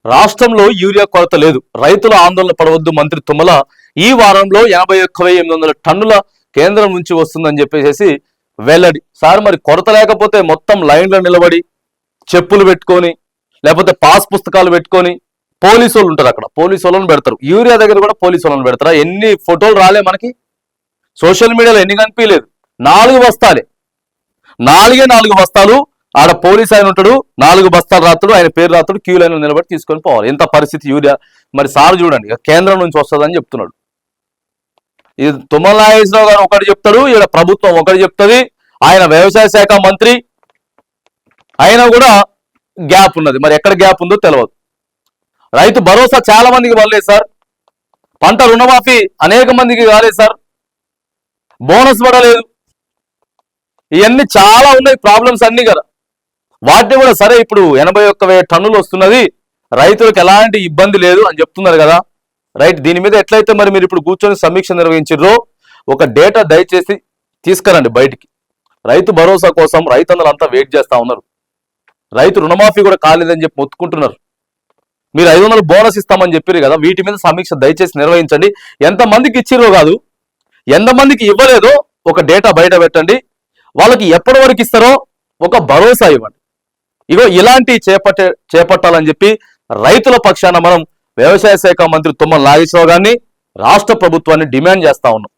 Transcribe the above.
రాష్ట్రంలో యూరియా కొరత లేదు, రైతుల ఆందోళన పడవద్దు మంత్రి తుమ్మల. ఈ వారంలో 81,800 టన్నుల కేంద్రం నుంచి వస్తుందని చెప్పేసి వెల్లడి. సార్ మరి కొరత లేకపోతే మొత్తం లైన్లో నిలబడి చెప్పులు పెట్టుకొని లేకపోతే పాస్ పుస్తకాలు పెట్టుకొని పోలీసు వాళ్ళు ఉంటారు, అక్కడ పోలీసు వాళ్ళని పెడతారు. యూరియా దగ్గర కూడా పోలీసు వాళ్ళని పెడతారా? ఎన్ని ఫోటోలు రాలే మనకి సోషల్ మీడియాలో, ఎన్ని కనిపించలేదు. 4 బస్తాలే, 4 బస్తాలు. ఆడ పోలీస్ ఆయన ఉంటాడు, 4 బస్తాలు రాత్రుడు, ఆయన పేరు రాత్రుడు, క్యూ లైన్ నిలబడి తీసుకొని పోవాలి. ఎంత పరిస్థితి యూరియా. మరి సార్ చూడండి, కేంద్రం నుంచి వస్తుందని చెప్తున్నాడు. ఇది తుమ్మల నాగేశ్వరరావు గారు ఒకటి చెప్తాడు, ఇక్కడ ప్రభుత్వం ఒకటి చెప్తుంది. ఆయన వ్యవసాయ శాఖ మంత్రి ఆయన కూడా గ్యాప్ ఉన్నది. మరి ఎక్కడ గ్యాప్ ఉందో తెలియదు. రైతు భరోసా చాలా మందికి పడలేదు సార్. పంట రుణమాఫీ అనేక మందికి కాలేదు సార్. బోనస్ పడలేదు. ఇవన్నీ చాలా ఉన్నాయి ప్రాబ్లమ్స్ అన్ని కదా. వాటిని కూడా సరే ఇప్పుడు 81,000 టన్నులు వస్తున్నది, రైతులకు ఎలాంటి ఇబ్బంది లేదు అని చెప్తున్నారు కదా. రైట్, దీని మీద ఎట్లయితే మరి మీరు ఇప్పుడు కూర్చొని సమీక్ష నిర్వహించారో ఒక డేటా దయచేసి తీసుకురండి బయటికి. రైతు భరోసా కోసం రైతన్నలు అంతా వెయిట్ చేస్తా ఉన్నారు. రైతు రుణమాఫీ కూడా కాలేదని చెప్పి మొత్తుకుంటున్నారు. మీరు 500 బోనస్ ఇస్తామని చెప్పారు కదా, వీటి మీద సమీక్ష దయచేసి నిర్వహించండి. ఎంతమందికి ఇచ్చిరో కాదు, ఎంతమందికి ఇవ్వలేదో ఒక డేటా బయట పెట్టండి. వాళ్ళకి ఎప్పటి వరకు ఇస్తారో ఒక భరోసా ఇవ్వండి. ఇగో ఇలాంటి చేపట్టాలని చెప్పి రైతుల పక్షాన మనం వ్యవసాయ శాఖ మంత్రి తుమ్మల నాగేశ్వరరావు గారిని, రాష్ట్ర ప్రభుత్వాన్ని డిమాండ్ చేస్తా ఉన్నాం.